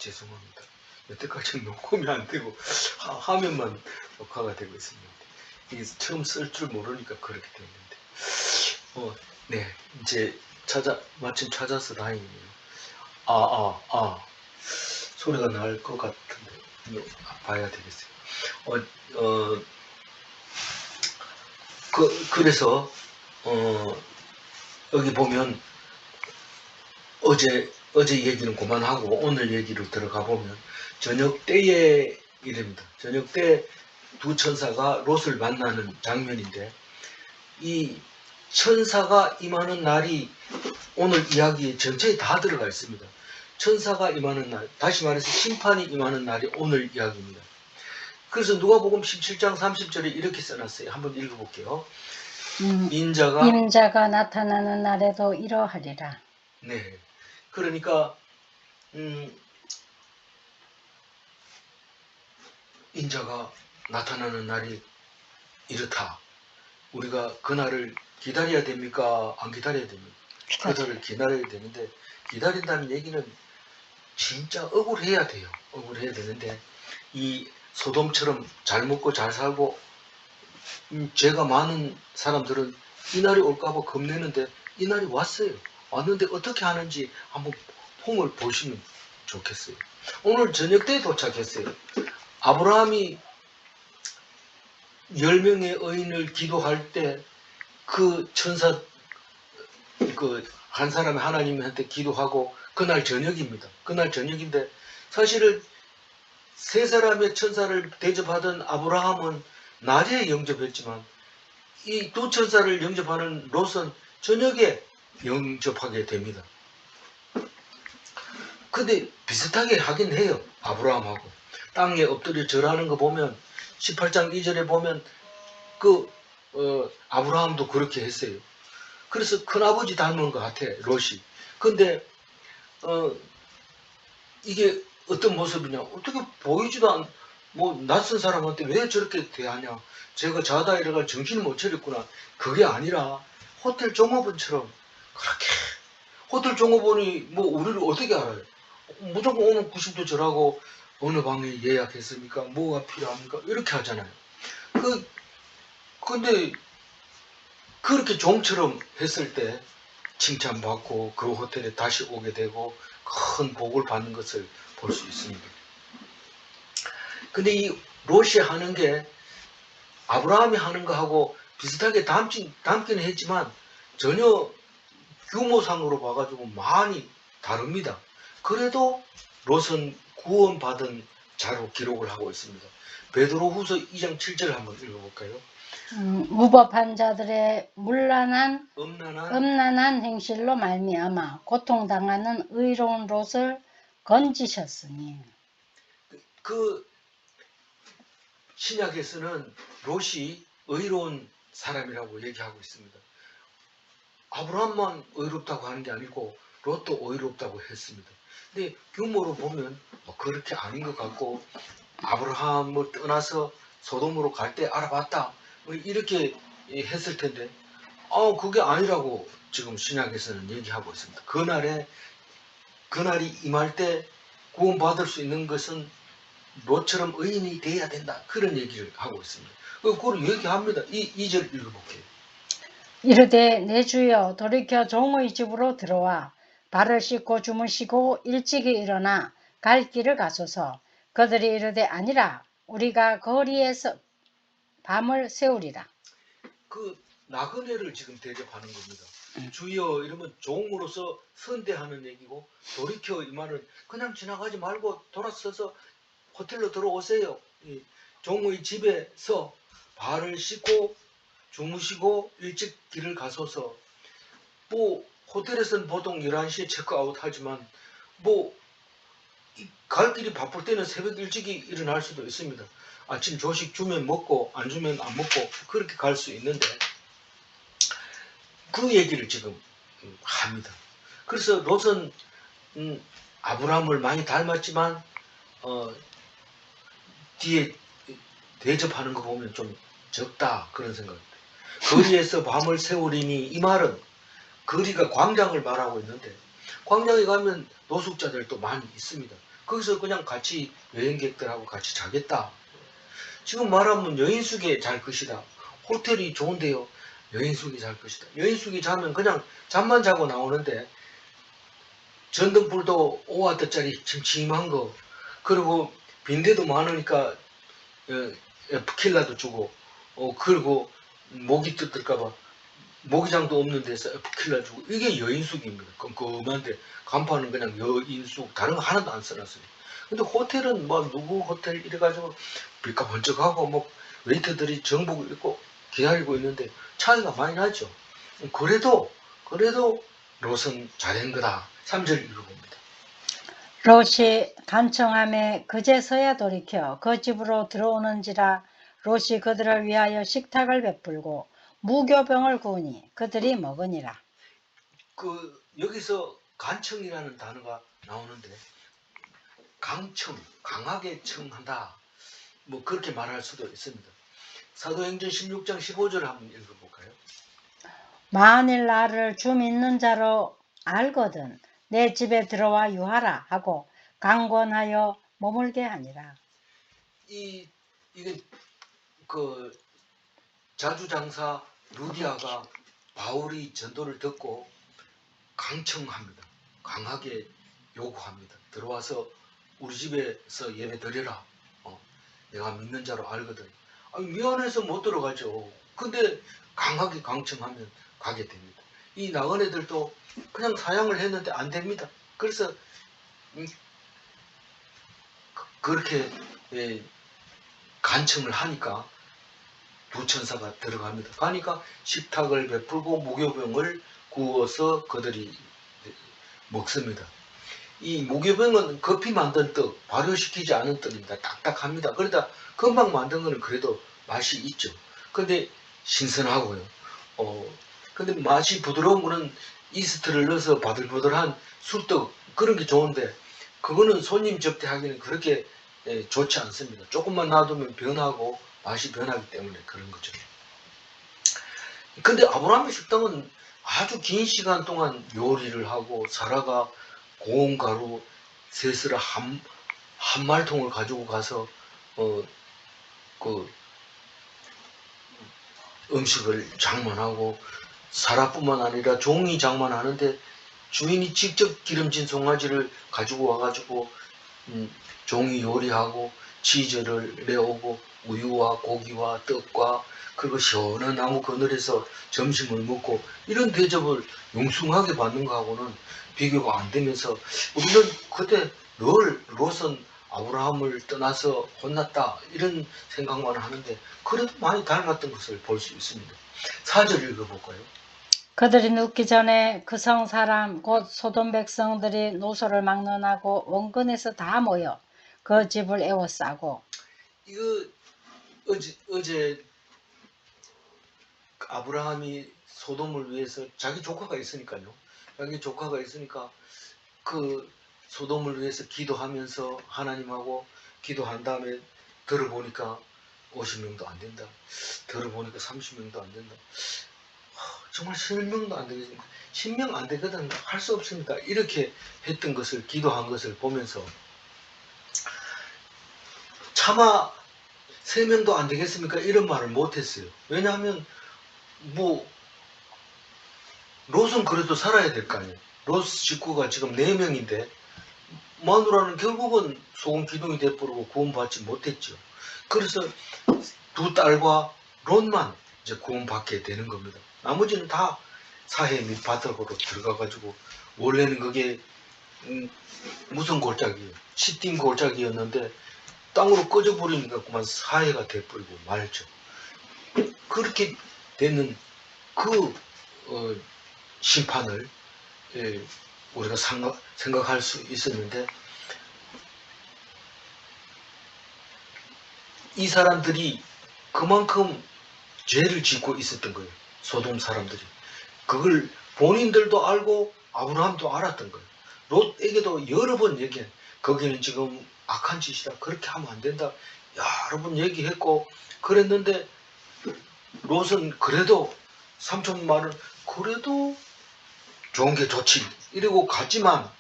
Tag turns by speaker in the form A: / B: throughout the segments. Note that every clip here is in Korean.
A: 죄송합니다. 여태까지 녹음이 안 되고 화면만 녹화가 되고 있습니다. 이게 처음 쓸 줄 모르니까 그렇게 됐는데. 네, 이제 마침 찾아서 다행이네요. 소리가 날 것 같은데 봐야 되겠어요. 그래서 여기 보면 어제 얘기는 그만하고 오늘 얘기로 들어가 보면 저녁 때의 일입니다. 저녁 때 두 천사가 롯을 만나는 장면인데, 이 천사가 임하는 날이 오늘 이야기에 전체에 다 들어가 있습니다. 천사가 임하는 날, 다시 말해서 심판이 임하는 날이 오늘 이야기입니다. 그래서 누가복음 17장 30절에 이렇게 써놨어요. 한번 읽어볼게요.
B: 인자가 나타나는 날에도 이러하리라.
A: 네, 그러니까 인자가 나타나는 날이 이렇다. 우리가 그날을 기다려야 됩니까? 안 기다려야 됩니까? 그날을 기다려야 되는데, 기다린다는 얘기는 진짜 억울해야 돼요. 억울해야 되는데, 이 소돔처럼 잘 먹고 잘 살고 죄가 많은 사람들은 이날이 올까봐 겁내는데 이날이 왔어요. 왔는데 어떻게 하는지 한번 폼을 보시면 좋겠어요. 오늘 저녁 때 도착했어요. 아브라함이 10명의 의인을 기도할 때 그 천사 한 사람이 하나님한테 기도하고 그날 저녁입니다. 그날 저녁인데, 사실은 세 사람의 천사를 대접하던 아브라함은 낮에 영접했지만 이 두 천사를 영접하는 롯은 저녁에 영접하게 됩니다. 근데 비슷하게 하긴 해요. 아브라함하고 땅에 엎드려 절하는 거 보면 18장 2절에 보면 아브라함도 그렇게 했어요. 그래서 큰아버지 닮은 것 같아, 롯이. 근데 이게 어떤 모습이냐, 어떻게 보이지도 않, 낯선 사람한테 왜 저렇게 대하냐, 제가 자다 일어나 정신을 못 차렸구나. 그게 아니라 호텔 종업원처럼 그렇게, 호텔 종업원이 우리를 어떻게 알아요? 무조건 오면 90도 절하고 어느 방에 예약했습니까? 뭐가 필요합니까? 이렇게 하잖아요. 근데 그렇게 종처럼 했을 때 칭찬받고 그 호텔에 다시 오게 되고 큰 복을 받는 것을 볼 수 있습니다. 근데 이 롯이 하는 게 아브라함이 하는 거하고 비슷하게 닮기는 했지만 전혀 규모상으로 봐가지고 많이 다릅니다. 그래도 롯은 구원받은 자로 기록을 하고 있습니다. 베드로후서 2장 7절 한번 읽어볼까요?
B: 무법한 자들의
A: 음란한
B: 음란한 행실로 말미암아 고통당하는 의로운 롯을 건지셨으니.
A: 그 신약에서는 롯이 의로운 사람이라고 얘기하고 있습니다. 아브라함만 의롭다고 하는 게 아니고 롯도 의롭다고 했습니다. 근데 규모로 보면 그렇게 아닌 것 같고, 아브라함을 떠나서 소돔으로 갈 때 알아봤다 이렇게 했을 텐데 그게 아니라고 지금 신약에서는 얘기하고 있습니다. 그날이 임할 때 구원받을 수 있는 것은 롯처럼 의인이 돼야 된다, 그런 얘기를 하고 있습니다. 그걸 얘기합니다. 2절 읽어볼게요.
B: 이르되 내 주여 돌이켜 종의 집으로 들어와 발을 씻고 주무시고 일찍이 일어나 갈 길을 가소서. 그들이 이르되 아니라 우리가 거리에서 밤을 새우리라.
A: 그 나그네를 지금 대접하는 겁니다. 주여 이러면 종으로서 선대하는 얘기고, 돌이켜 이 말은 그냥 지나가지 말고 돌아서서 호텔로 들어오세요. 종의 집에서 발을 씻고 주무시고 일찍 길을 가소서. 호텔에서는 보통 11시에 체크아웃 하지만 갈 길이 바쁠 때는 새벽 일찍이 일어날 수도 있습니다. 아침 조식 주면 먹고 안 주면 안 먹고 그렇게 갈 수 있는데, 그 얘기를 지금 합니다. 그래서 롯은 아브라함을 많이 닮았지만 뒤에 대접하는 거 보면 좀 적다, 그런 생각입니다. 거리에서 밤을 새우리니, 이 말은 거리가 광장을 말하고 있는데, 광장에 가면 노숙자들도 많이 있습니다. 거기서 그냥 같이 여행객들하고 같이 자겠다. 지금 말하면 여인숙에 잘 것이다. 호텔이 좋은데요. 여인숙이 잘 것이다. 여인숙이 자면 그냥 잠만 자고 나오는데 전등불도 5W짜리 침침한 거, 그리고 빈대도 많으니까 에프킬라도 주고, 그리고 모기 뜯을까봐 모기장도 없는 데서 에프킬라 주고, 이게 여인숙입니다. 껌껌한데 간판은 그냥 여인숙, 다른 거 하나도 안 써놨어요. 근데 호텔은 뭐 누구 호텔 이래가지고 빛가 번쩍하고 뭐 웨이터들이 정복을 입고 기다리고 있는데 차이가 많이 나죠. 그래도 롯은 잘한 거다. 3절 읽어봅니다.
B: 롯이 간청함에 그제서야 돌이켜 그 집으로 들어오는지라. 롯이 그들을 위하여 식탁을 베풀고 무교병을 구우니 그들이 먹으니라.
A: 여기서 간청이라는 단어가 나오는데, 강청, 강하게 청한다, 뭐 그렇게 말할 수도 있습니다. 사도행전 16장 15절 한번 읽어볼까요?
B: 만일 나를 주 믿는 자로 알거든 내 집에 들어와 유하라 하고 강권하여 머물게 하니라.
A: 이게 자주장사 루디아가 바울이 전도를 듣고 강청합니다. 강하게 요구합니다. 들어와서 우리 집에서 예배 드려라. 내가 믿는 자로 알거든. 미안해서 못 들어가죠. 근데 강하게 강청하면 가게 됩니다. 이 나그네들도 그냥 사양을 했는데 안 됩니다. 그래서 그렇게 간청을 하니까 두 천사가 들어갑니다. 가니까 식탁을 베풀고 무교병을 구워서 그들이 먹습니다. 이 무교병은 급히 만든 떡, 발효시키지 않은 떡입니다. 딱딱합니다. 그러다 금방 만든 거는 그래도 맛이 있죠. 근데 신선하고요. 근데 맛이 부드러운 거는 이스트를 넣어서 바들바들한 술떡, 그런 게 좋은데 그거는 손님 접대하기는 그렇게 좋지 않습니다. 조금만 놔두면 변하고 맛이 변하기 때문에 그런 거죠. 근데 아브라함의 식당은 아주 긴 시간 동안 요리를 하고, 사라가 고운 가루 셋을 한 말통을 가지고 가서 그 음식을 장만하고, 사라뿐만 아니라 종이 장만하는데 주인이 직접 기름진 송아지를 가지고 와가지고 종이 요리하고 치즈를 내오고 우유와 고기와 떡과 그리고 시원한 나무 그늘에서 점심을 먹고, 이런 대접을 융숭하게 받는 거하고는 비교가 안 되면서, 우리는 그때 늘 롯은 아브라함을 떠나서 혼났다 이런 생각만 하는데 그래도 많이 닮았던 것을 볼 수 있습니다. 4절 읽어볼까요?
B: 그들이 눕기 전에 그 성 사람 곧 소돔 백성들이 노소를 막론하고 원근에서 다 모여 그 집을 에워싸고.
A: 이거 어제 아브라함이 소돔을 위해서, 자기 조카가 있으니까요. 자기 조카가 있으니까 그 소돔을 위해서 기도하면서 하나님하고 기도한 다음에 들어보니까 50명도 안 된다. 들어보니까 30명도 안 된다. 정말 10명도 안 되겠습니까? 10명 안 되거든. 할 수 없습니다. 이렇게 했던 것을, 기도한 것을 보면서 차마 3명도 안 되겠습니까? 이런 말을 못했어요. 왜냐하면 뭐 롯은 그래도 살아야 될 거 아니에요. 롯 식구가 지금 4명인데 마누라는 결국은 소금 기둥이 돼버리고 구원받지 못했죠. 그래서 두 딸과 롯만 이제 구원받게 되는 겁니다. 나머지는 다 사해 밑바닥으로 들어가가지고, 원래는 그게 무슨 골짜기예요? 시딤 골짜기였는데 땅으로 꺼져버리니까 그만 사해가 돼버리고 말죠. 그렇게 되는 그 심판을 우리가 생각할 수 있었는데, 이 사람들이 그만큼 죄를 짓고 있었던 거예요. 소돔 사람들이. 그걸 본인들도 알고 아브라함도 알았던 거예요. 롯에게도 여러 번 얘기해. 거기는 지금 악한 짓이다. 그렇게 하면 안 된다. 여러 번 얘기했고 그랬는데, 롯은 그래도 삼촌 말은 그래도 좋은 게 좋지 이러고 갔지만,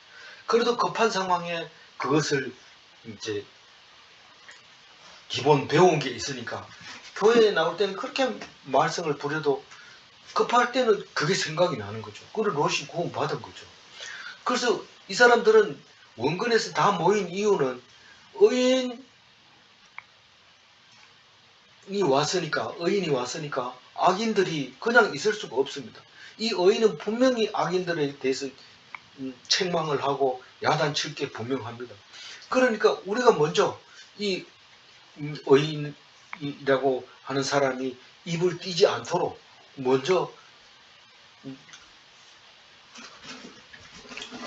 A: 그래도 급한 상황에 그것을 이제 기본 배운 게 있으니까 교회에 나올 때는 그렇게 말썽을 부려도 급할 때는 그게 생각이 나는 거죠. 그걸 롯이 구원받은 거죠. 그래서 이 사람들은 원근에서 다 모인 이유는 의인이 왔으니까 악인들이 그냥 있을 수가 없습니다. 이 의인은 분명히 악인들에 대해서 책망을 하고 야단칠 게 분명합니다. 그러니까 우리가 먼저 이 의인이라고 하는 사람이 입을 띄지 않도록 먼저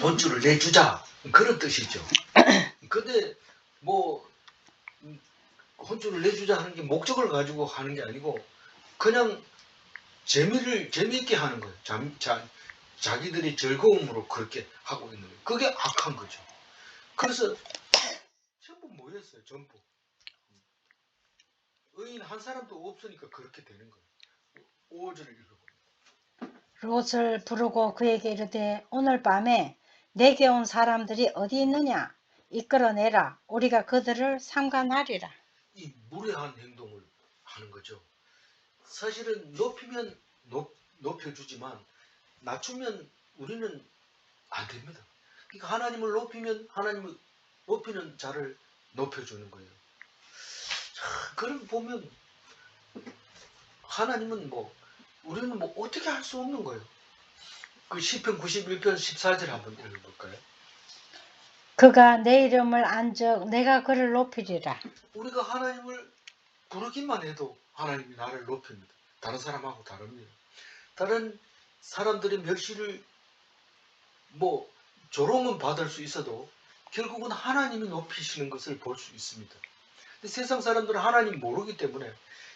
A: 혼쭐을 내주자, 그런 뜻이죠. 근데 뭐 혼쭐을 내주자 하는 게 목적을 가지고 하는 게 아니고 그냥 재미있게 하는 거예요. 자기들이 즐거움으로 그렇게 하고 있는 거예요. 그게 악한 거죠. 그래서 전부 모였어요. 전부. 의인 한 사람도 없으니까 그렇게 되는 거예요. 5절을 읽어봅니다.
B: 롯을 부르고 그에게 이르되 오늘 밤에 내게 온 사람들이 어디 있느냐 이끌어내라. 우리가 그들을 상관하리라.
A: 이 무례한 행동을 하는 거죠. 사실은 높이면 높여주지만 낮추면 우리는 안 됩니다. 그러니까 하나님을 높이면 하나님을 높이는 자를 높여주는 거예요. 그럼 보면 하나님은 우리는 어떻게 할 수 없는 거예요. 그 시편 91편 14절 한번 읽어볼까요?
B: 그가 내 이름을 안적 내가 그를 높이리라.
A: 우리가 하나님을 부르기만 해도 하나님이 나를 높입니다. 다른 사람하고 다릅니다. 다른 사람들의 멸시를 조롱은 받을 수 있어도 결국은 하나님이 높이시는 것을 볼 수 있습니다. 근데 세상 사람들은 하나님 모르기 때문에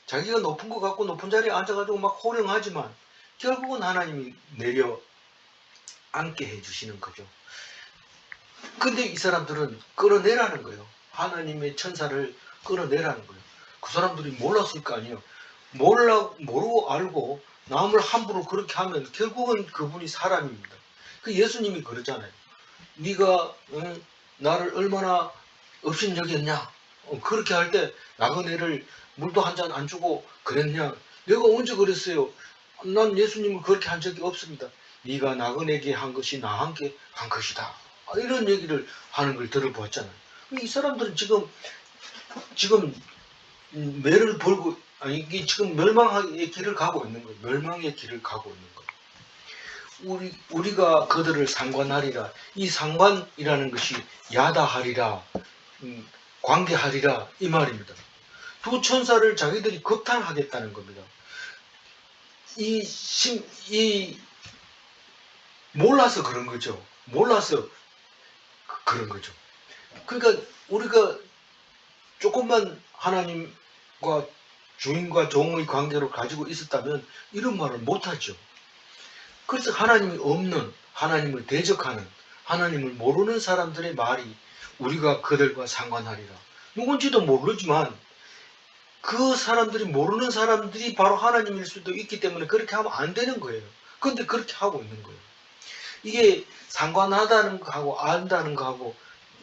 A: 자기가 높은 것 같고 높은 자리에 앉아가지고 막 호령하지만 결국은 하나님이 내려 앉게 해주시는 거죠. 근데 이 사람들은 끌어내라는 거예요. 하나님의 천사를 끌어내라는 거예요. 그 사람들이 몰랐을 거 아니에요. 모르고 알고 남을 함부로 그렇게 하면 결국은 그분이 사람입니다. 그 예수님이 그러잖아요. 네가 나를 얼마나 업신여겼냐. 그렇게 할 때 나그네를 물도 한 잔 안 주고 그랬냐. 내가 언제 그랬어요. 난 예수님을 그렇게 한 적이 없습니다. 네가 나그네에게 한 것이 나한테 한 것이다. 이런 얘기를 하는 걸 들어보았잖아요. 이 사람들은 지금 매를 벌고 이게 지금 멸망의 길을 가고 있는 거예요. 멸망의 길을 가고 있는 거예요. 우리가 그들을 상관하리라. 이 상관이라는 것이 야다하리라, 관계하리라 이 말입니다. 두 천사를 자기들이 겁탈하겠다는 겁니다. 몰라서 그런 거죠. 몰라서 그런 거죠. 그러니까 우리가 조금만 하나님과 주인과 종의 관계를 가지고 있었다면 이런 말을 못하죠. 그래서 하나님이 없는, 하나님을 대적하는, 하나님을 모르는 사람들의 말이 우리가 그들과 상관하리라. 누군지도 모르지만 그 사람들이 모르는 사람들이 바로 하나님일 수도 있기 때문에 그렇게 하면 안 되는 거예요. 그런데 그렇게 하고 있는 거예요. 이게 상관하다는 거하고 안다는 거하고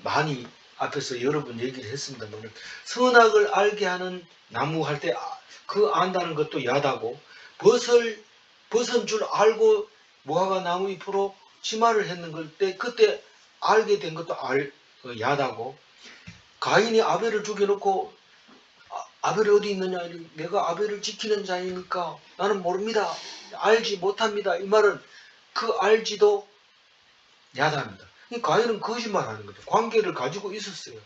A: 많이 앞에서 여러 번 얘기를 했습니다만 선악을 알게 하는 나무 할 때 그 안다는 것도 야다고 벗은 줄 알고 무화과 나무 잎으로 치마를 했는 걸 때 그때 알게 된 것도 야다고 가인이 아벨을 죽여놓고 아벨이 어디 있느냐 내가 아벨을 지키는 자이니까 나는 모릅니다. 알지 못합니다. 이 말은 그 알지도 야다입니다. 가인은 거짓말하는 거죠. 관계를 가지고 있었어요.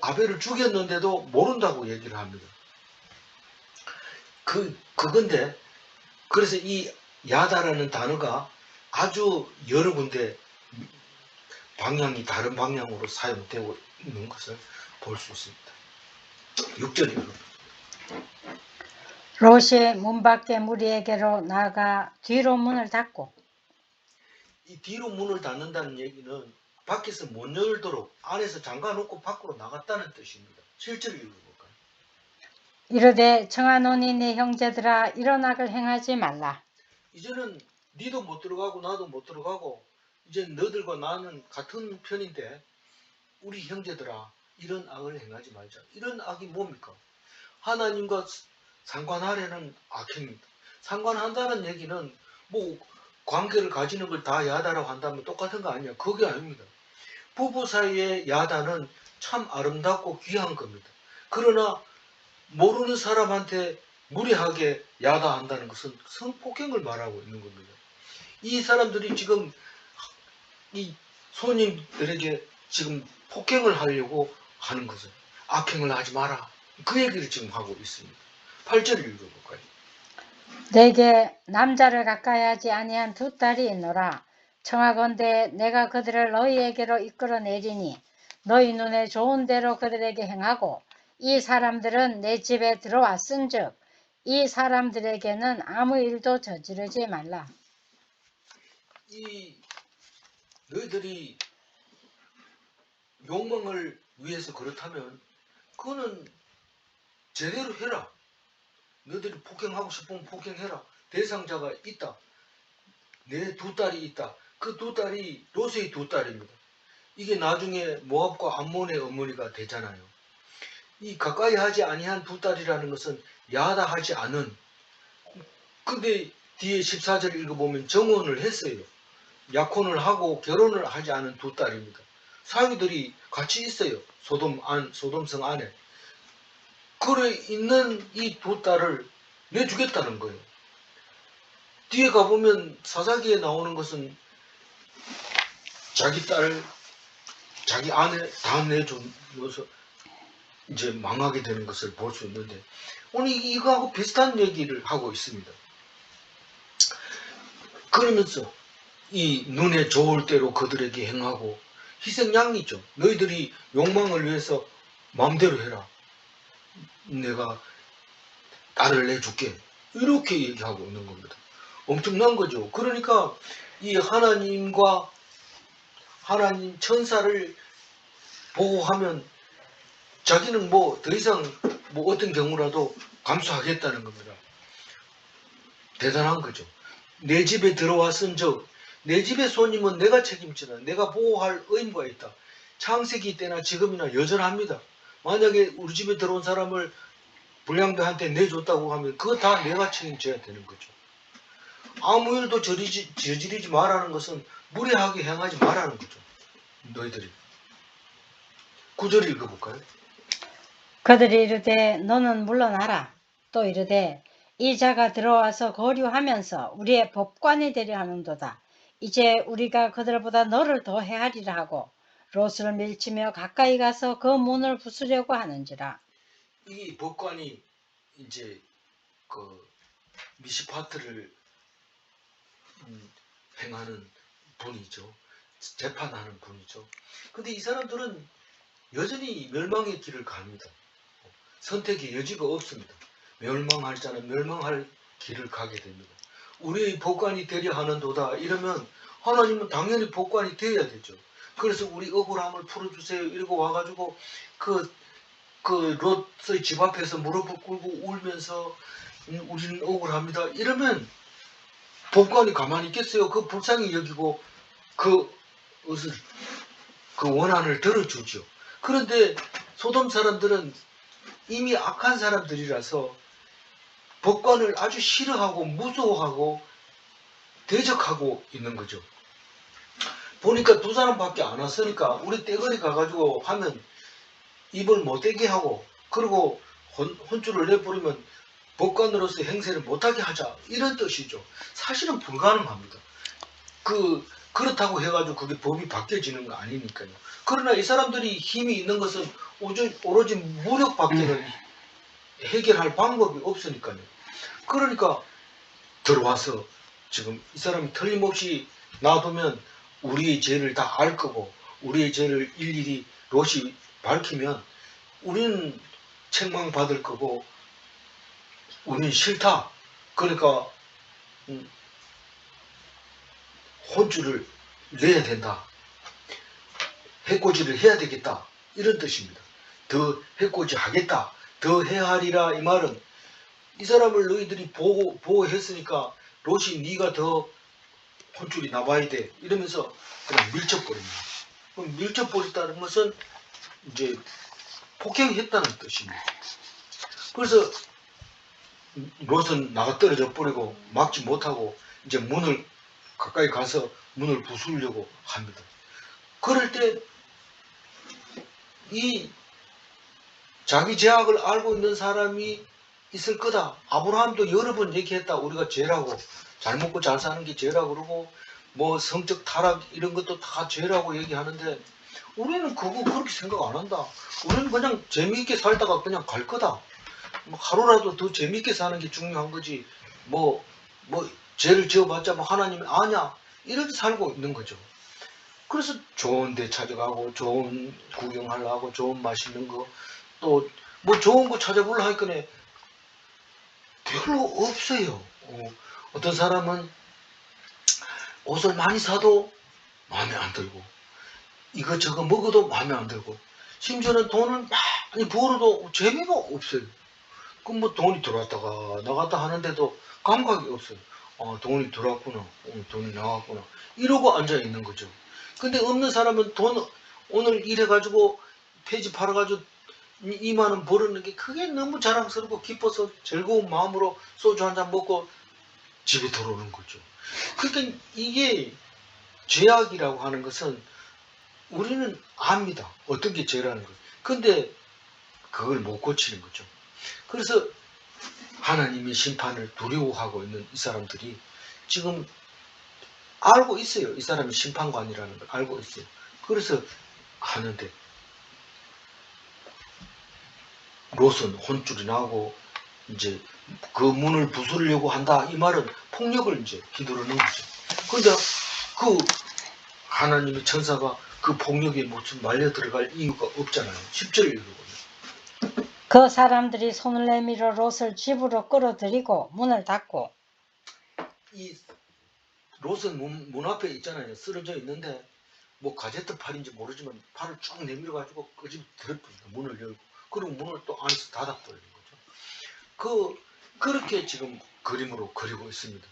A: 아벨을 죽였는데도 모른다고 얘기를 합니다. 그건데 그래서 이 야다라는 단어가 아주 여러 군데 다른 방향으로 사용되고 있는 것을 볼 수 있습니다. 6절입니다.
B: 롯이 문 밖에 무리에게로 나가 뒤로 문을 닫고
A: 이 뒤로 문을 닫는다는 얘기는 밖에서 못 열도록 안에서 잠가놓고 밖으로 나갔다는 뜻입니다. 실제로 읽어볼까요?
B: 이르되 청하노니 내 형제들아 이런 악을 행하지 말라.
A: 이제는 니도 못 들어가고 나도 못 들어가고 이제 너들과 나는 같은 편인데 우리 형제들아 이런 악을 행하지 말자. 이런 악이 뭡니까? 하나님과 상관하려는 악행입니다. 상관한다는 얘기는 뭐 관계를 가지는 걸 다 야다라고 한다면 똑같은 거 아니야. 그게 아닙니다. 부부 사이의 야다는 참 아름답고 귀한 겁니다. 그러나 모르는 사람한테 무례하게 야다한다는 것은 성폭행을 말하고 있는 겁니다. 이 사람들이 지금 이 손님들에게 지금 폭행을 하려고 하는 것은 악행을 하지 마라. 그 얘기를 지금 하고 있습니다. 8절을 읽어볼까요?
B: 내게 남자를 가까이 하지 아니한 두 딸이 있노라. 청하건대 내가 그들을 너희에게로 이끌어내리니 너희 눈에 좋은 대로 그들에게 행하고 이 사람들은 내 집에 들어왔은즉 이 사람들에게는 아무 일도 저지르지 말라.
A: 이 너희들이 욕망을 위해서 그렇다면 그거는 제대로 해라. 너희들이 폭행하고 싶으면 폭행해라. 대상자가 있다. 내 두 딸이 있다. 그 두 딸이 롯의 두 딸입니다. 이게 나중에 모압과 암몬의 어머니가 되잖아요. 이 가까이 하지 아니한 두 딸이라는 것은 야다하지 않은, 근데 뒤에 14절 읽어보면 정혼을 했어요. 약혼을 하고 결혼을 하지 않은 두 딸입니다. 사위들이 같이 있어요. 소돔성 안에. 그래 있는 이 두 딸을 내주겠다는 거예요. 뒤에 가보면 사사기에 나오는 것은 자기 딸, 자기 아내 다 내줘서 이제 망하게 되는 것을 볼 수 있는데 오늘 이거하고 비슷한 얘기를 하고 있습니다. 그러면서 이 눈에 좋을 대로 그들에게 행하고 희생양이죠. 너희들이 욕망을 위해서 마음대로 해라. 내가 딸을 내줄게. 이렇게 얘기하고 있는 겁니다. 엄청난 거죠. 그러니까 이 하나님과 하나님 천사를 보호하면 자기는 뭐 더 이상 뭐 어떤 경우라도 감수하겠다는 겁니다. 대단한 거죠. 내 집에 들어왔은즉 내 집의 손님은 내가 책임지라. 내가 보호할 의무가 있다. 창세기 때나 지금이나 여전합니다. 만약에 우리 집에 들어온 사람을 불량배한테 내줬다고 하면 그거 다 내가 책임져야 되는 거죠. 아무 일도 저지르지 말라는 것은 무례하게 행하지 말라는 거죠. 너희들이. 9절 읽어볼까요?
B: 그들이 이르되 너는 물러나라. 또 이르되 이 자가 들어와서 거류하면서 우리의 법관이 되려 하는도다. 이제 우리가 그들보다 너를 더 헤아리라 하고 롯을 밀치며 가까이 가서 그 문을 부수려고 하는지라.
A: 이 법관이 이제 그 미시파트를 행하는 분이죠. 재판하는 분이죠. 근데 이 사람들은 여전히 멸망의 길을 갑니다. 선택의 여지가 없습니다. 멸망할 자는 멸망할 길을 가게 됩니다. 우리의 복관이 되려 하는도다 이러면 하나님은 당연히 복관이 되어야 되죠. 그래서 우리 억울함을 풀어주세요 이러고 와가지고 그 롯의 집 앞에서 무릎을 꿇고 울면서 우리는 억울합니다 이러면 복관이 가만히 있겠어요? 그 불쌍히 여기고 그 원한을 들어주죠. 그런데 소돔 사람들은 이미 악한 사람들이라서 법관을 아주 싫어하고 무서워하고 대적하고 있는 거죠. 보니까 두 사람밖에 안 왔으니까 우리 떼거리 가가지고 하면 입을 못되게 하고 그리고 혼쭐을 내버리면 법관으로서 행세를 못하게 하자 이런 뜻이죠. 사실은 불가능합니다. 그렇다고 해가지고 그게 법이 바뀌어지는 거 아니니까요. 그러나 이 사람들이 힘이 있는 것은 오로지 무력밖에는 해결할 방법이 없으니까요. 그러니까 들어와서 지금 이 사람이 틀림없이 놔두면 우리의 죄를 다 알 거고 우리의 죄를 일일이 롯이 밝히면 우리는 책망받을 거고 우리는 싫다. 그러니까 혼쭐을 내야 된다. 해코지를 해야 되겠다. 이런 뜻입니다. 더 해코지 하겠다. 더 해야 하리라 이 말은 이 사람을 너희들이 보호했으니까 롯이 네가 더 혼쭐이 나봐야 돼. 이러면서 그냥 밀쳐버립니다. 그럼 밀쳐버렸다는 것은 이제 폭행했다는 뜻입니다. 그래서 롯은 나가 떨어져 버리고 막지 못하고 이제 문을 가까이 가서 문을 부수려고 합니다. 그럴 때 이 자기 죄악을 알고 있는 사람이 있을 거다. 아브라함도 여러 번 얘기했다. 우리가 죄라고, 잘 먹고 잘 사는 게 죄라고 그러고 뭐 성적 타락 이런 것도 다 죄라고 얘기하는데 우리는 그거 그렇게 생각 안 한다. 우리는 그냥 재미있게 살다가 그냥 갈 거다. 뭐 하루라도 더 재미있게 사는 게 중요한 거지. 뭐 죄를 지어봤자 뭐 하나님이 아냐 이렇게 살고 있는 거죠. 그래서 좋은 데 찾아가고 좋은 구경하려고 좋은 맛있는 거 또 뭐 좋은 거 찾아보려 하니까 별로 없어요. 어떤 사람은 옷을 많이 사도 마음에 안 들고 이것저것 먹어도 마음에 안 들고 심지어는 돈을 많이 벌어도 재미가 없어요. 그럼 뭐 돈이 들어왔다가 나갔다 하는데도 감각이 없어요. 돈이 들어왔구나, 돈이 나왔구나 이러고 앉아 있는 거죠. 근데 없는 사람은 돈 오늘 일해가지고 폐지 팔아가지고 2만 원 벌었는 게 그게 너무 자랑스럽고 기뻐서 즐거운 마음으로 소주 한 잔 먹고 집에 들어오는 거죠. 그러니까 이게 죄악이라고 하는 것은 우리는 압니다. 어떤 게 죄라는 걸. 근데 그걸 못 고치는 거죠. 그래서 하나님의 심판을 두려워하고 있는 이 사람들이 지금 알고 있어요. 이 사람이 심판관이라는 걸 알고 있어요. 그래서 하는데 롯은 혼쭐이 나고 이제 그 문을 부수려고 한다. 이 말은 폭력을 이제 휘두르는 거죠. 그런데 그 하나님의 천사가 그 폭력에 무슨 말려 들어갈 이유가 없잖아요. 10절 읽어보면.
B: 그 사람들이 손을 내밀어 롯을 집으로 끌어들이고 문을 닫고
A: 이 롯은 문 앞에 있잖아요. 쓰러져 있는데 뭐 가제트 팔인지 모르지만 팔을 쭉 내밀어 가지고 그 집 들어버립니다. 문을 열고 그리고 문을 또 안에서 닫아버리는 거죠. 그렇게 지금 그림으로 그리고 있습니다.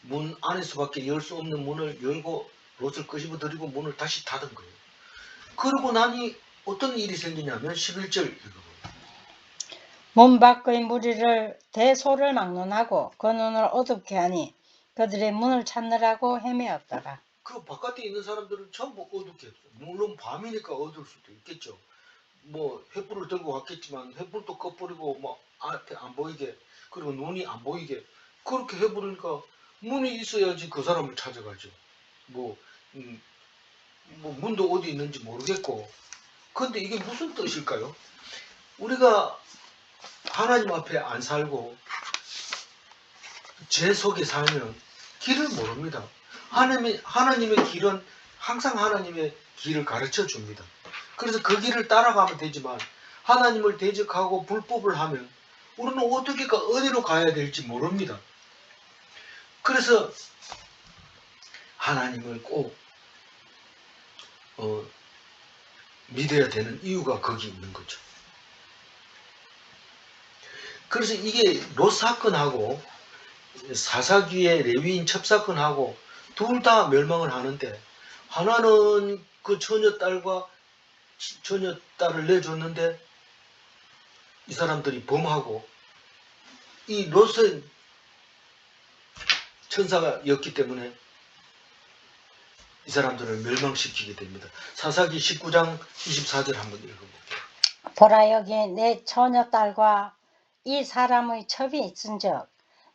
A: 문 안에서밖에 열 수 없는 문을 열고 롯을 끄집어 들이고 문을 다시 닫은 거예요. 그러고 나니 어떤 일이 생기냐면 11절 읽어보세요.
B: 문 밖의 무리를 대소를 막론하고 그 눈을 어둡게 하니 그들의 문을 찾느라고 헤매었더라.
A: 그 바깥에 있는 사람들은 전부 어둡게 했죠. 물론 밤이니까 어두울 수도 있겠죠. 뭐 횃불을 들고 왔겠지만 횃불도 꺼버리고 뭐 앞에 안 보이게 그리고 눈이 안 보이게 그렇게 해버리니까 문이 있어야지 그 사람을 찾아가죠. 뭐 문도 어디 있는지 모르겠고 근데 이게 무슨 뜻일까요? 우리가 하나님 앞에 안 살고 죄 속에 살면 길을 모릅니다. 하나님의 길은 항상 하나님의 길을 가르쳐 줍니다. 그래서 그 길을 따라가면 되지만 하나님을 대적하고 불법을 하면 우리는 어디로 가야 될지 모릅니다. 그래서 하나님을 꼭 믿어야 되는 이유가 거기 있는 거죠. 그래서 이게 롯 사건하고 사사기의 레위인 첩사건하고 둘 다 멸망을 하는데 하나는 그 처녀딸과 처녀딸을 내줬는데 이 사람들이 범하고 이 롯은 천사가였기 때문에 이 사람들을 멸망시키게 됩니다. 사사기 19장 24절 한번 읽어볼게요.
B: 보라 여기 내 처녀딸과 이 사람의 첩이 있은즉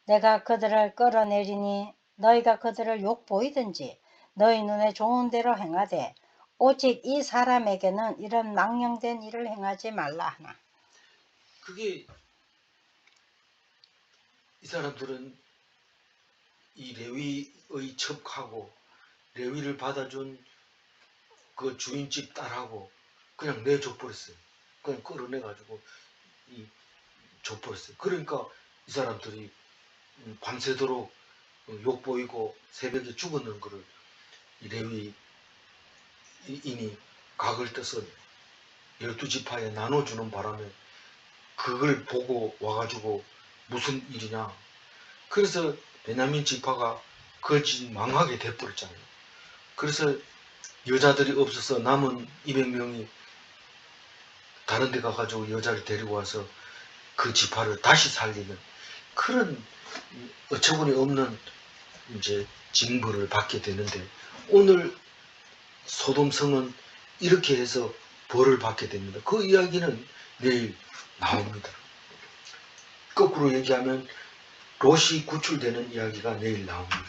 B: 내가 그들을 끌어내리니 너희가 그들을 욕보이든지 너희 눈에 좋은 대로 행하되 오직 이 사람에게는 이런 망령된 일을 행하지 말라 하나.
A: 그게 이 사람들은 이 레위의 첩하고 레위를 받아준 그 주인집 딸하고 그냥 내줘버렸어요. 그냥 끌어내가지고 줘버렸어요. 그러니까 이 사람들이 밤새도록 욕보이고 새벽에 죽었는 거를 이 레위인이 각을 떠서 12지파에 나눠주는 바람에 그걸 보고 와가지고 무슨 일이냐. 그래서 베냐민 지파가 그 집 망하게 돼버렸잖아요. 그래서 여자들이 없어서 남은 200명이 다른 데 가가지고 여자를 데리고 와서 그 지파를 다시 살리는 그런 어처구니 없는 이제 징벌을 받게 되는데, 오늘 소돔성은 이렇게 해서 벌을 받게 됩니다. 그 이야기는 내일 나옵니다. 거꾸로 얘기하면 롯이 구출되는 이야기가 내일 나옵니다.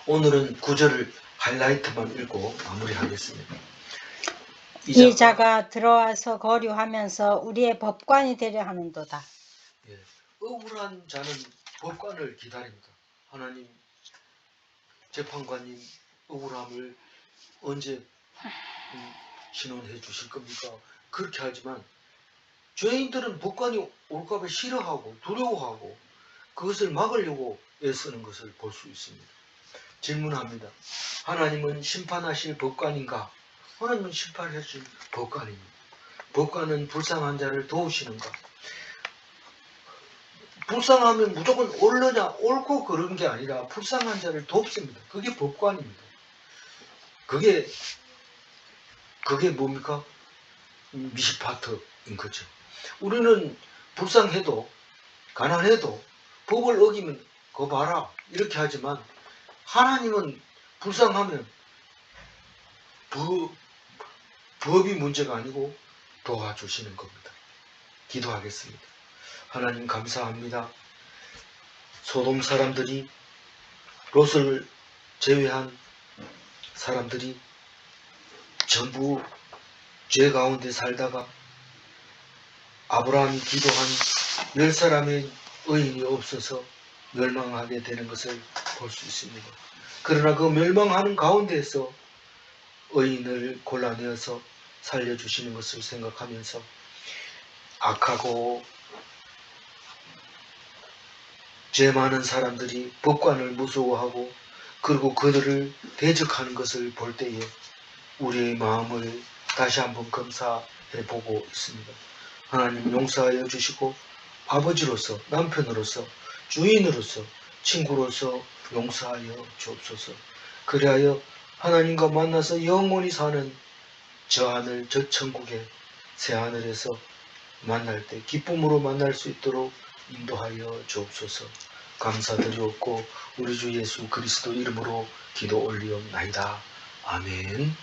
A: 오늘은 구절을 하이라이트만 읽고 마무리하겠습니다.
B: 이 자가 들어와서 거류하면서 우리의 법관이 되려 하는도다.
A: 예, 억울한 자는 법관을 기다립니다. 하나님, 재판관님 억울함을 언제 신원해 주실 겁니까? 그렇게 하지만 죄인들은 법관이 올까봐 싫어하고 두려워하고 그것을 막으려고 애쓰는 것을 볼 수 있습니다. 질문합니다. 하나님은 심판하실 법관인가? 하나님은 심판하실 법관입니다. 법관은 불쌍한 자를 도우시는가? 불쌍하면 무조건 옳느냐, 옳고 그런 게 아니라 불쌍한 자를 돕습니다. 그게 법관입니다. 그게 뭡니까? 미시파트인 거죠. 우리는 불쌍해도 가난해도 법을 어기면 그거 봐라 이렇게 하지만, 하나님은 불쌍하면 법이 문제가 아니고 도와주시는 겁니다. 기도하겠습니다. 하나님 감사합니다. 소돔 사람들이, 롯을 제외한 사람들이 전부 죄 가운데 살다가 아브라함이 기도한 10사람의 의인이 없어서 멸망하게 되는 것을 볼 수 있습니다. 그러나 그 멸망하는 가운데에서 의인을 골라내어서 살려주시는 것을 생각하면서 악하고 죄 많은 사람들이 법관을 무서워하고 그리고 그들을 대적하는 것을 볼 때에 우리의 마음을 다시 한번 검사해 보고 있습니다. 하나님 용서하여 주시고 아버지로서, 남편으로서, 주인으로서, 친구로서 용서하여 주옵소서. 그리하여 하나님과 만나서 영원히 사는 저 하늘 저 천국의 새 하늘에서 만날 때 기쁨으로 만날 수 있도록 인도하여 주옵소서. 감사드리옵고 우리 주 예수 그리스도 이름으로 기도 올리옵나이다. 아멘.